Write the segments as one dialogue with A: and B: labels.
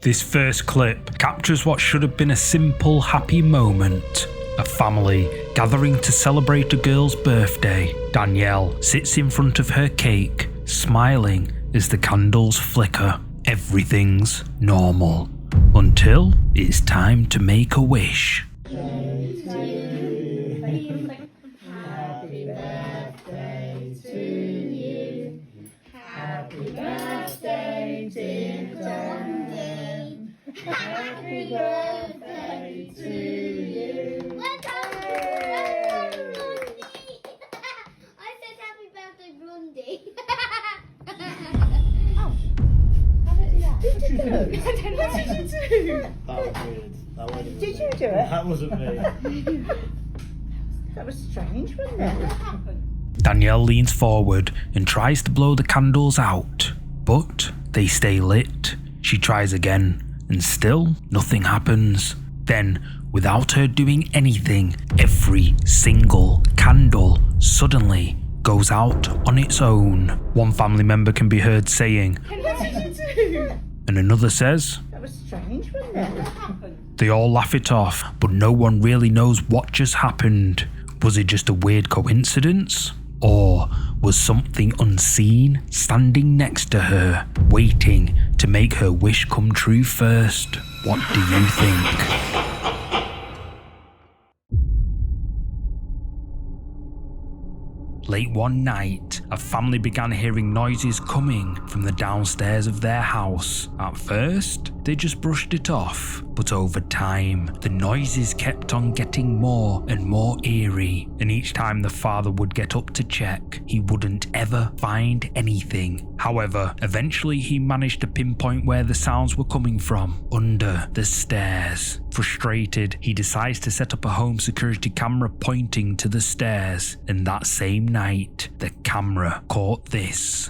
A: This first clip captures what should have been a simple, happy moment. A family gathering to celebrate a girl's birthday. Danielle sits in front of her cake, smiling as the candles flicker. Everything's normal. Until it's time to make a wish.
B: Happy birthday to you. Happy birthday, dear Danielle. Happy birthday to you.
C: I said happy birthday, Blondie.
B: Did you do it? What did you do?
D: That was weird. That wasn't
B: Did
D: me.
B: you do it?
D: That wasn't me.
B: That was strange, wasn't it?
A: Danielle leans forward and tries to blow the candles out, but they stay lit. She tries again, and still nothing happens. Then, without her doing anything, every single candle suddenly goes out on its own. One family member can be heard saying,
B: What did you do?
A: and another says,
B: That was strange, wasn't it?
A: They all laugh it off, but no one really knows what just happened. Was it just a weird coincidence? Or was something unseen standing next to her, waiting to make her wish come true first? What do you think? Late one night, a family began hearing noises coming from the downstairs of their house. At first, they just brushed it off, but over time, the noises kept on getting more and more eerie, and each time the father would get up to check, he wouldn't ever find anything. However, eventually he managed to pinpoint where the sounds were coming from, under the stairs. Frustrated, he decides to set up a home security camera pointing to the stairs, and that same night, the camera caught this.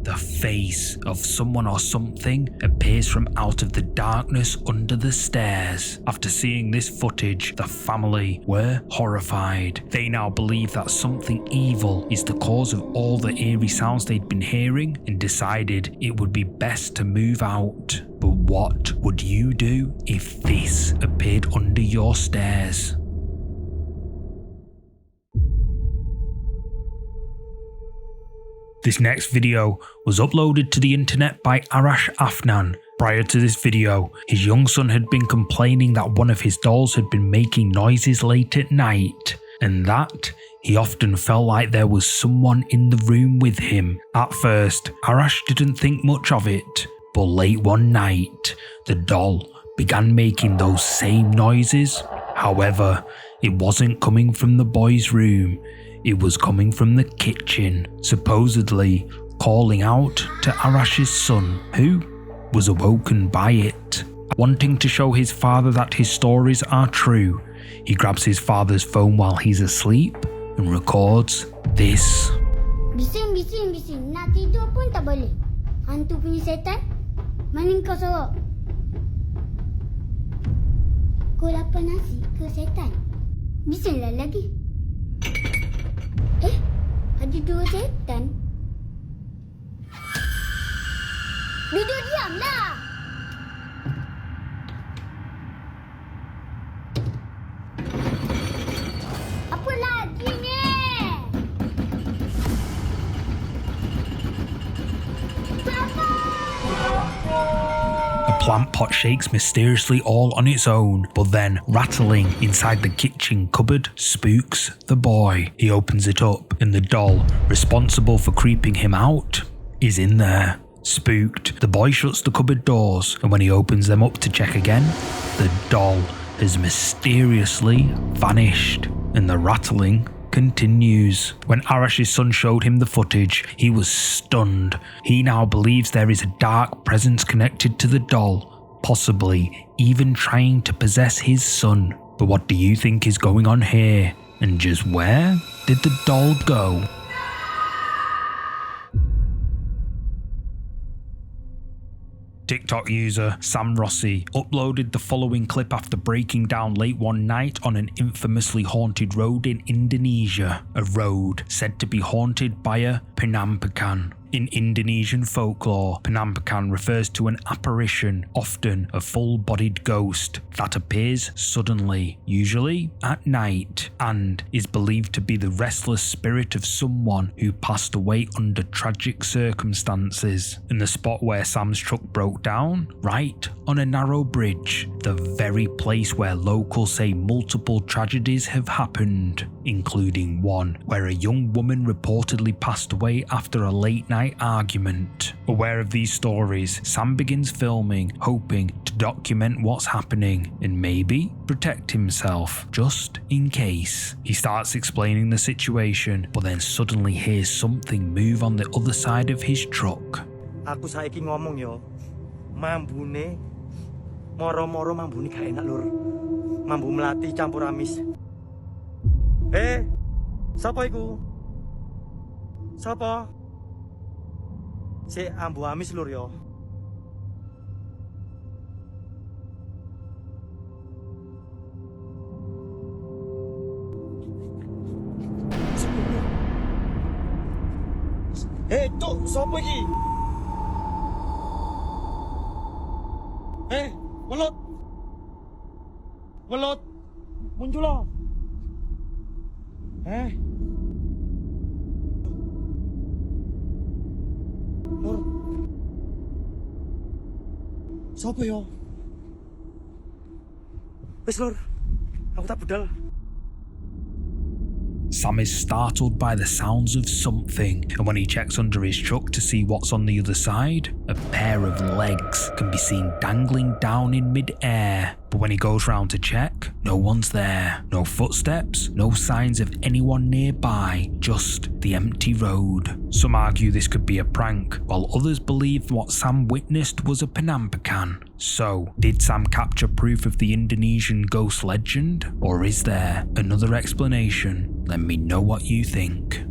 A: The face of someone or something appears from out of the darkness under the stairs. After seeing this footage, the family were horrified. They now believe that something evil is the cause of all the eerie sounds they'd been hearing and decided it would be best to move out. But what would you do if this appeared under your stairs? This next video was uploaded to the internet by Arash Afnan. Prior to this video, his young son had been complaining that one of his dolls had been making noises late at night, and that he often felt like there was someone in the room with him. At first, Arash didn't think much of it, but late one night, the doll began making those same noises. However, it wasn't coming from the boy's room. It was coming from the kitchen, supposedly calling out to Arash's son, who was awoken by it. Wanting to show his father that his stories are true, he grabs his father's phone while he's asleep and records this.
C: Bising, bising, bising. Nak tidur pun tak boleh. Hantu punya setan. Mana kau sorok? Kau lapar nasi ke setan? Bisinglah lagi. Ada dua setan. Duduk diamlah. Apa lagi ni?
A: A plant pot shakes mysteriously all on its own, but then rattling inside the kitchen cupboard spooks the boy. He opens it up, and the doll, responsible for creeping him out, is in there. Spooked, the boy shuts the cupboard doors, and when he opens them up to check again, the doll has mysteriously vanished, and the rattling continues. When Arash's son showed him the footage, he was stunned. He now believes there is a dark presence connected to the doll, possibly even trying to possess his son. But what do you think is going on here? And just where did the doll go? TikTok user Sam Rossi uploaded the following clip after breaking down late one night on an infamously haunted road in Indonesia, a road said to be haunted by a penampakan. In Indonesian folklore, penampakan refers to an apparition, often a full-bodied ghost, that appears suddenly, usually at night, and is believed to be the restless spirit of someone who passed away under tragic circumstances. In the spot where Sam's truck broke down, right on a narrow bridge, the very place where locals say multiple tragedies have happened, including one where a young woman reportedly passed away after a late-night argument. Aware of these stories, Sam begins filming, hoping to document what's happening and maybe protect himself, just in case. He starts explaining the situation, but then suddenly hears something move on the other side of his truck.
E: Aku saiki ngomong yo, mambune moro-moro mambune gak enak lur. Mambu melati campur amis. Sapa iku? Sapa? Si ambu amis lur yo. Cuk, sapa iki? Welut. Welut. Muncul lo. Lur. Sapa yo? Wes lur. Aku tak budal.
A: Sam is startled by the sounds of something, and when he checks under his truck to see what's on the other side, a pair of legs can be seen dangling down in mid-air. But when he goes round to check, no one's there. No footsteps, no signs of anyone nearby, just the empty road. Some argue this could be a prank, while others believe what Sam witnessed was a penampakan. So, did Sam capture proof of the Indonesian ghost legend? Or is there another explanation? Let me know what you think.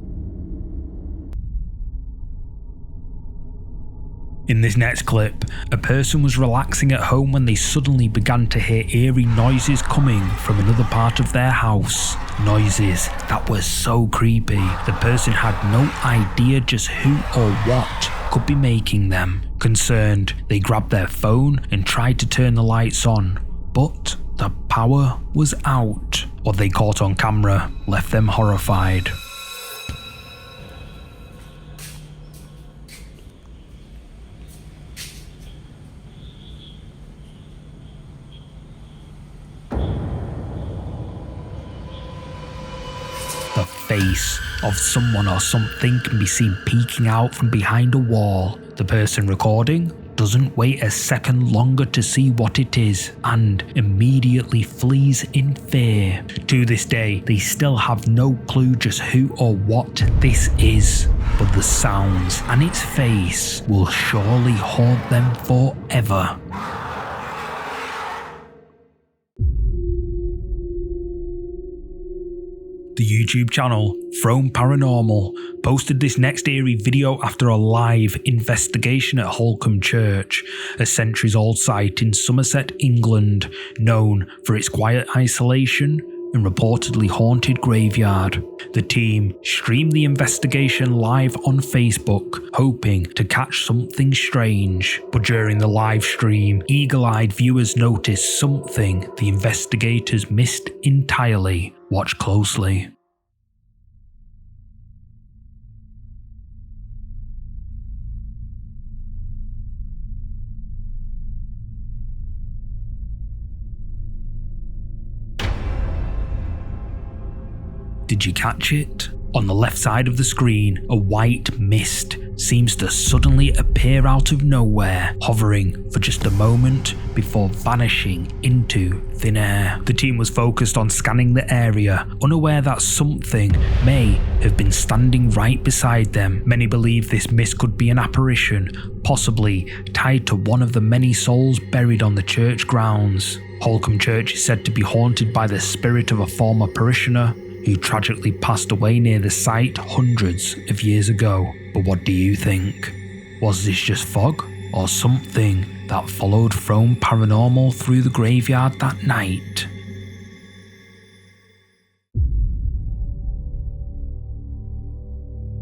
A: In this next clip, a person was relaxing at home when they suddenly began to hear eerie noises coming from another part of their house. Noises that were so creepy, the person had no idea just who or what could be making them. Concerned, they grabbed their phone and tried to turn the lights on, but the power was out. What they caught on camera left them horrified. The face of someone or something can be seen peeking out from behind a wall. The person recording doesn't wait a second longer to see what it is and immediately flees in fear. To this day, they still have no clue just who or what this is, but the sounds and its face will surely haunt them forever. The YouTube channel From Paranormal posted this next eerie video after a live investigation at Holcombe Church, a centuries-old site in Somerset, England, known for its quiet isolation and reportedly haunted graveyard. The team streamed the investigation live on Facebook, hoping to catch something strange. But during the live stream, eagle-eyed viewers noticed something the investigators missed entirely. Watch closely. Did you catch it? On the left side of the screen, a white mist seems to suddenly appear out of nowhere, hovering for just a moment before vanishing into thin air. The team was focused on scanning the area, unaware that something may have been standing right beside them. Many believe this mist could be an apparition, possibly tied to one of the many souls buried on the church grounds. Holcombe Church is said to be haunted by the spirit of a former parishioner who tragically passed away near the site hundreds of years ago. But what do you think? Was this just fog, or something that followed thrown paranormal through the graveyard that night.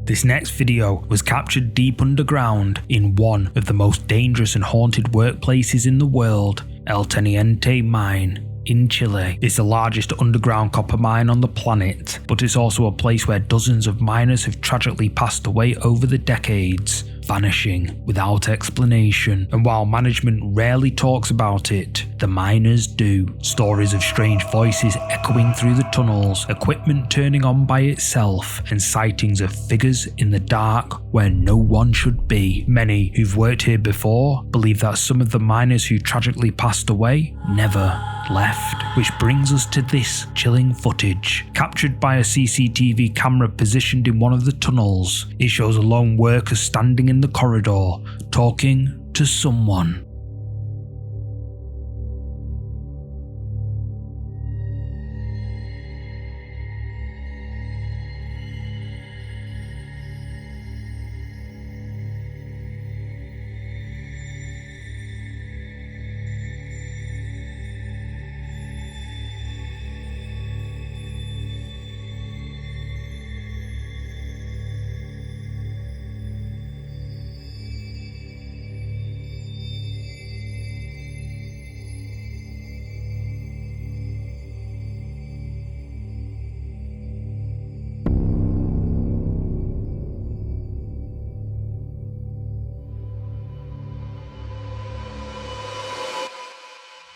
A: This next video was captured deep underground in one of the most dangerous and haunted workplaces in the world. El Teniente Mine in Chile is the largest underground copper mine on the planet, but it's also a place where dozens of miners have tragically passed away over the decades, vanishing without explanation. And while management rarely talks about it, the miners do. Stories of strange voices echoing through the tunnels, equipment turning on by itself, and sightings of figures in the dark where no one should be. Many who've worked here before believe that some of the miners who tragically passed away never left, which brings us to this chilling footage captured by a CCTV camera positioned in one of the tunnels. It shows a lone worker standing in the corridor talking to someone.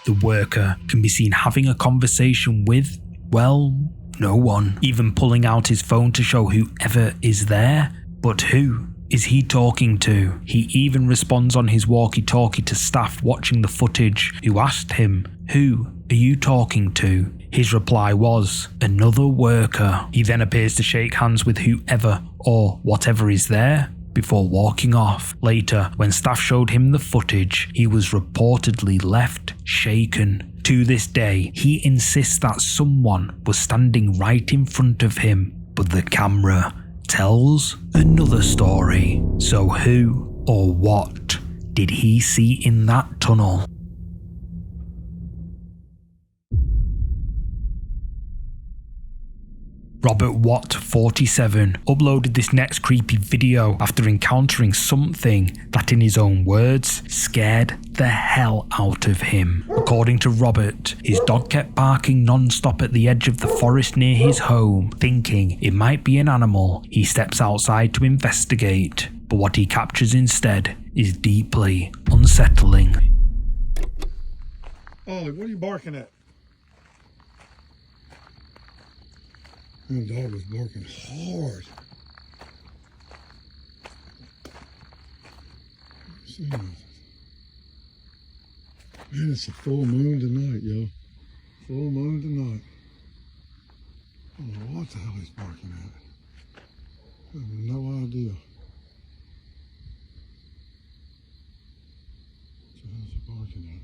A: The worker can be seen having a conversation with, well, no one, even pulling out his phone to show whoever is there. But who is he talking to? He even responds on his walkie-talkie to staff watching the footage, who asked him, "Who are you talking to?" His reply was, "Another worker." He then appears to shake hands with whoever or whatever is there before walking off. Later, when staff showed him the footage, he was reportedly left shaken. To this day, he insists that someone was standing right in front of him, but the camera tells another story. So who or what did he see in that tunnel? Robert Watt, 47, uploaded this next creepy video after encountering something that, in his own words, scared the hell out of him. According to Robert, his dog kept barking non-stop at the edge of the forest near his home. Thinking it might be an animal, he steps outside to investigate, but what he captures instead is deeply unsettling.
F: Ollie, what are you barking at? That dog was barking hard. See nothing. Man, it's a full moon tonight, yo. Full moon tonight. I don't know what the hell he's barking at. I have no idea. What the hell is he barking at?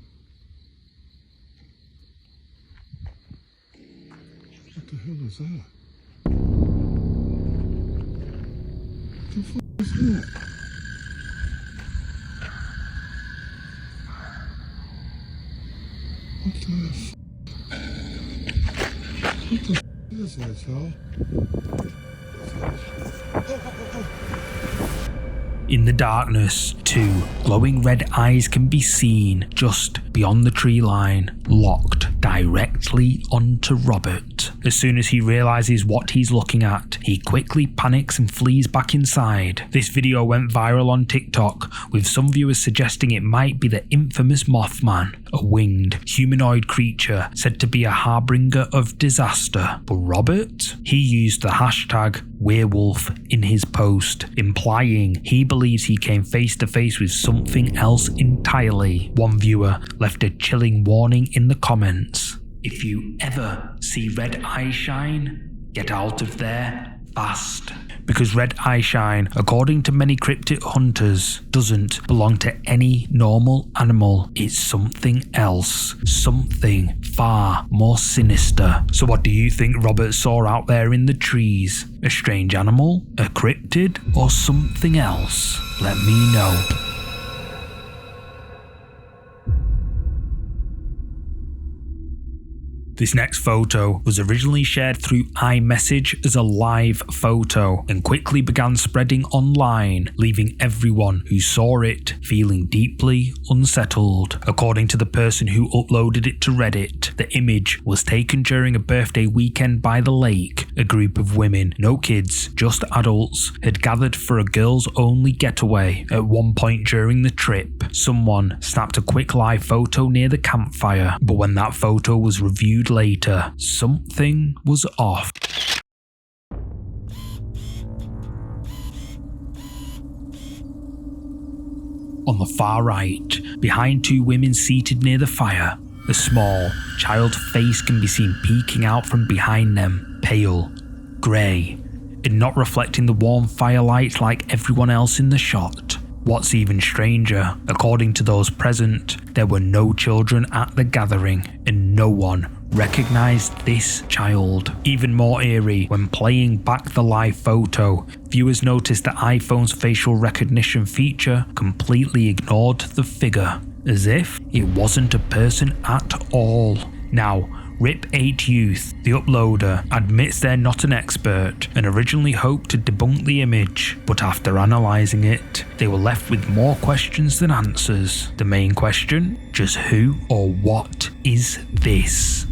F: What the hell is that? What the fuck is that? What the f***? What the f*** is this, y'all?
A: In the darkness, two glowing red eyes can be seen just beyond the tree line, locked directly onto Robert. As soon as he realizes what he's looking at, he quickly panics and flees back inside. This video went viral on TikTok, with some viewers suggesting it might be the infamous Mothman, a winged humanoid creature said to be a harbinger of disaster. But Robert? He used the hashtag werewolf in his post, implying he believes he came face to face with something else entirely. One viewer left a chilling warning in the comments: "If you ever see red eye shine, get out of there fast." Because red eye shine, according to many cryptid hunters, doesn't belong to any normal animal. It's something else, something far more sinister. So what do you think Robert saw out there in the trees? A strange animal? A cryptid? Or something else? Let me know. This next photo was originally shared through iMessage as a live photo and quickly began spreading online, leaving everyone who saw it feeling deeply unsettled. According to the person who uploaded it to Reddit, the image was taken during a birthday weekend by the lake. A group of women, no kids, just adults, had gathered for a girls-only getaway. At one point during the trip, someone snapped a quick live photo near the campfire, but when that photo was reviewed later, something was off. On the far right, behind two women seated near the fire, a small child's face can be seen peeking out from behind them, pale, grey, and not reflecting the warm firelight like everyone else in the shot. What's even stranger, according to those present, there were no children at the gathering and no one recognised this child. Even more eerie, when playing back the live photo, viewers noticed that iPhone's facial recognition feature completely ignored the figure, as if it wasn't a person at all. Now, Rip 8 Youth, the uploader, admits they're not an expert and originally hoped to debunk the image, but after analysing it, they were left with more questions than answers. The main question, just who or what is this?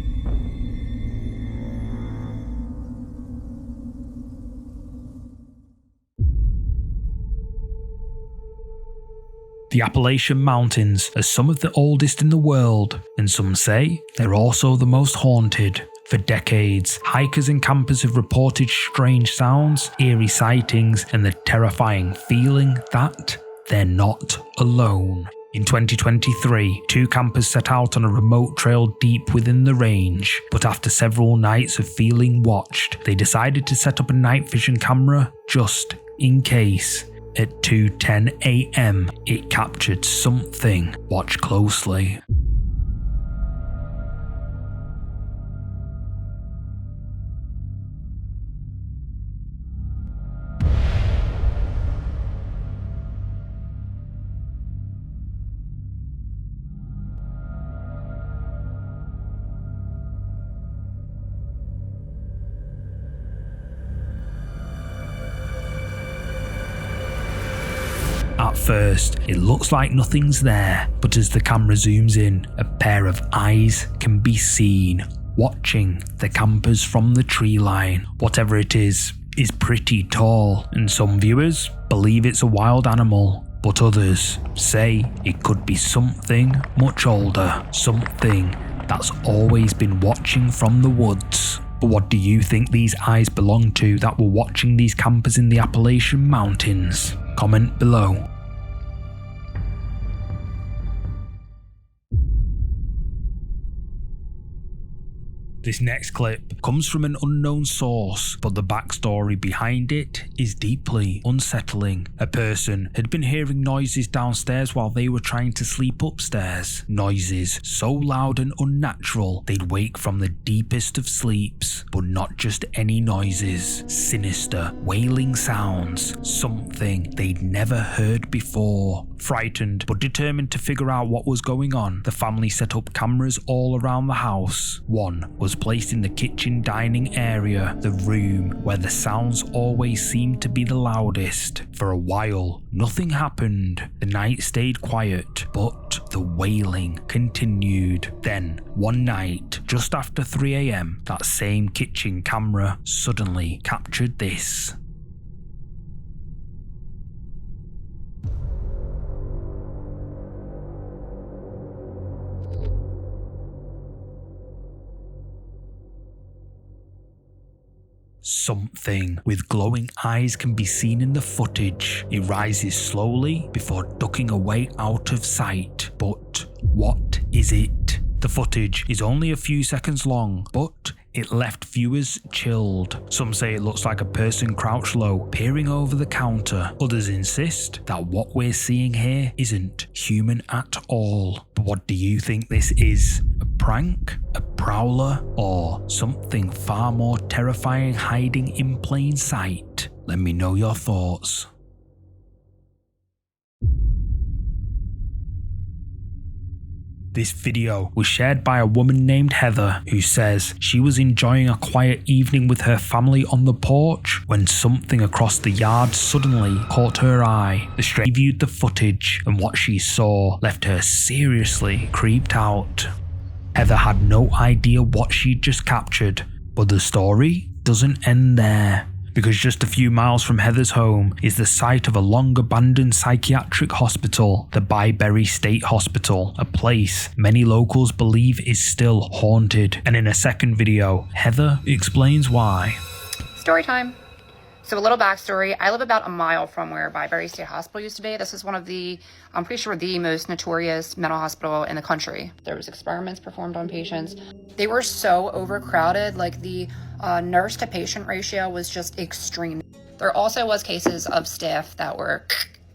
A: The Appalachian Mountains are some of the oldest in the world, and some say they're also the most haunted. For decades, hikers and campers have reported strange sounds, eerie sightings, and the terrifying feeling that they're not alone. In 2023, two campers set out on a remote trail deep within the range, but after several nights of feeling watched, they decided to set up a night vision camera just in case. At 2:10 AM, it captured something. Watch closely. At first, it looks like nothing's there, but as the camera zooms in, a pair of eyes can be seen, watching the campers from the tree line. Whatever it is pretty tall, and some viewers believe it's a wild animal, but others say it could be something much older, something that's always been watching from the woods. But what do you think these eyes belong to that were watching these campers in the Appalachian Mountains? Comment below. This next clip comes from an unknown source, but the backstory behind it is deeply unsettling. A person had been hearing noises downstairs while they were trying to sleep upstairs. Noises so loud and unnatural they'd wake from the deepest of sleeps. But not just any noises. Sinister, wailing sounds. Something they'd never heard before. Frightened but determined to figure out what was going on, the family set up cameras all around the house. One was placed in the kitchen dining area, the room where the sounds always seemed to be the loudest. For a while, nothing happened. The night stayed quiet, but the wailing continued. Then, one night, just after 3 AM, that same kitchen camera suddenly captured this. Something with glowing eyes can be seen in the footage. It rises slowly before ducking away out of sight. But what is it? The footage is only a few seconds long, but it left viewers chilled. Some say it looks like a person crouched low, peering over the counter. Others insist that what we're seeing here isn't human at all. But what do you think this is? A prank? A prowler? Or something far more terrifying hiding in plain sight? Let me know your thoughts. This video was shared by a woman named Heather who says she was enjoying a quiet evening with her family on the porch when something across the yard suddenly caught her eye. The stranger viewed the footage and what she saw left her seriously creeped out. Heather had no idea what she'd just captured, but the story doesn't end there. Because just a few miles from Heather's home is the site of a long-abandoned psychiatric hospital, the Byberry State Hospital, a place many locals believe is still haunted. And in a second video, Heather explains why.
G: Story time. So a little backstory. I live about a mile from where Byberry State Hospital used to be. This is one of the, I'm pretty sure, the most notorious mental hospital in the country. There was experiments performed on patients. They were so overcrowded, like the nurse to patient ratio was just extreme. There also was cases of staff that were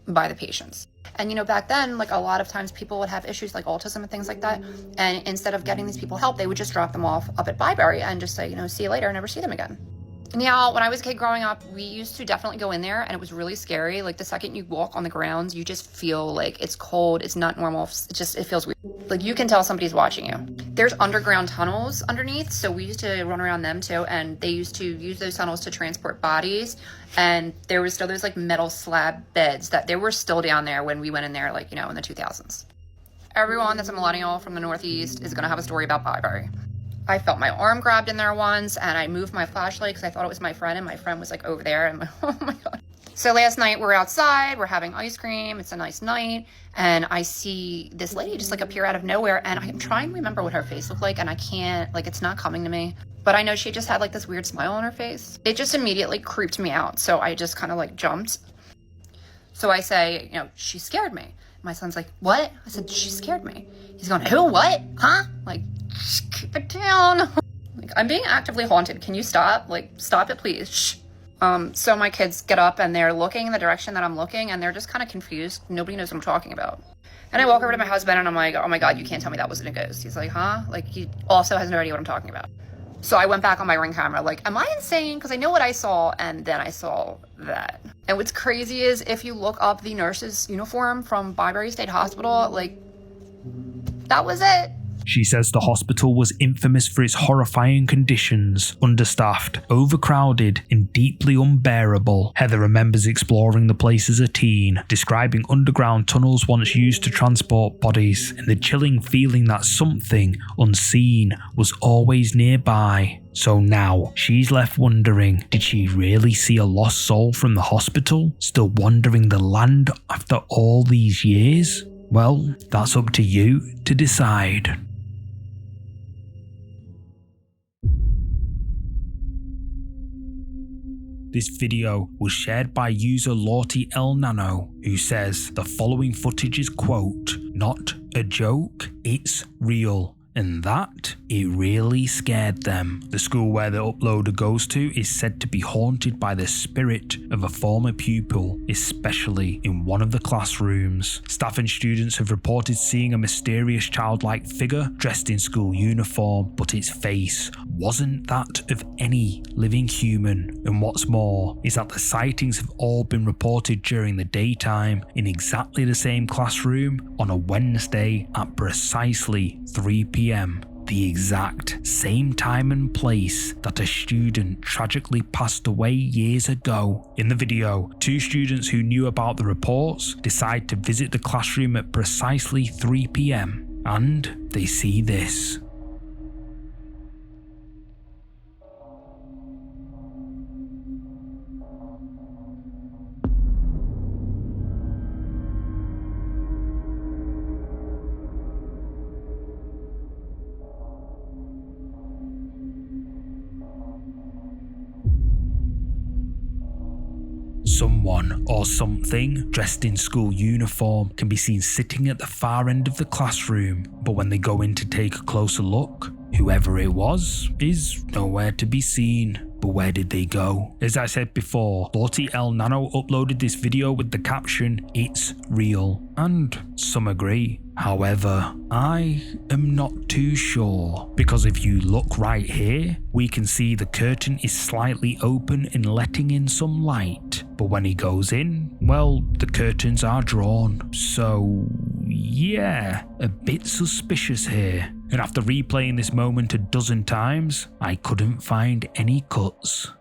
G: by the patients. And you know, back then, like a lot of times people would have issues like autism and things like that. And instead of getting these people help, they would just drop them off up at Byberry and just say, you know, see you later, and never see them again. Now, when I was a kid growing up, we used to definitely go in there and it was really scary. Like the second you walk on the grounds, you just feel like it's cold, it's not normal, it feels weird. Like you can tell somebody's watching you. There's underground tunnels underneath, so we used to run around them too, and they used to use those tunnels to transport bodies. And there was still those like metal slab beds that they were still down there when we went in there, like, you know, in the 2000s. Everyone that's a millennial from the Northeast is gonna have a story about Byberry. I felt my arm grabbed in there once, and I moved my flashlight because I thought it was my friend, and my friend was like over there, and I'm like, oh my God. So last night we're outside, we're having ice cream, it's a nice night, and I see this lady just like appear out of nowhere, and I'm trying to remember what her face looked like, and I can't, like, it's not coming to me. But I know she just had like this weird smile on her face. It just immediately creeped me out, so I just kind of like jumped. So I say, you know, she scared me. My son's like, what? I said, she scared me. He's going, who, what? Huh? Like, keep it down. Like, I'm being actively haunted. Can you stop? Like, stop it, please. Shh. So my kids get up and they're looking in the direction that I'm looking, and they're just kind of confused. Nobody knows what I'm talking about. And I walk over to my husband and I'm like, oh my God, you can't tell me that wasn't a ghost. He's like, huh? Like, he also has no idea what I'm talking about. So I went back on my Ring camera, like, am I insane? Because I know what I saw, and then I saw that. And what's crazy is if you look up the nurse's uniform from Byberry State Hospital, like, that was it.
A: She says the hospital was infamous for its horrifying conditions, understaffed, overcrowded, and deeply unbearable. Heather remembers exploring the place as a teen, describing underground tunnels once used to transport bodies, and the chilling feeling that something unseen was always nearby. So now, she's left wondering, did she really see a lost soul from the hospital, still wandering the land after all these years? Well, that's up to you to decide. This video was shared by user Lorty L Nano, who says the following footage is, quote, not a joke, it's real. And that, it really scared them. The school where the uploader goes to is said to be haunted by the spirit of a former pupil, especially in one of the classrooms. Staff and students have reported seeing a mysterious childlike figure dressed in school uniform, but its face wasn't that of any living human. And what's more is that the sightings have all been reported during the daytime in exactly the same classroom on a Wednesday at precisely 3 p.m. The exact same time and place that a student tragically passed away years ago. In the video, two students who knew about the reports decide to visit the classroom at precisely 3 p.m. and they see this. Someone or something dressed in school uniform can be seen sitting at the far end of the classroom, but when they go in to take a closer look, whoever it was is nowhere to be seen. But where did they go? As I said before, Lorty L Nano uploaded this video with the caption, "It's real," and some agree. However, I am not too sure, because if you look right here, we can see the curtain is slightly open and letting in some light, but when he goes in, well, the curtains are drawn. So yeah, a bit suspicious here. And after replaying this moment a dozen times, I couldn't find any cuts.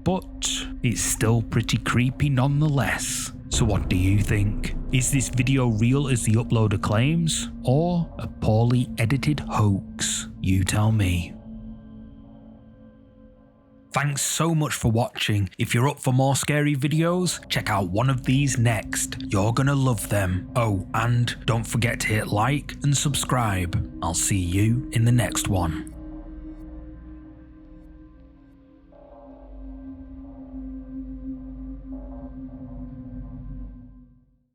A: But it's still pretty creepy nonetheless. So what do you think? Is this video real as the uploader claims, or a poorly edited hoax? You tell me. Thanks so much for watching. If you're up for more scary videos, check out one of these next. You're gonna love them. Oh, and don't forget to hit like and subscribe. I'll see you in the next one.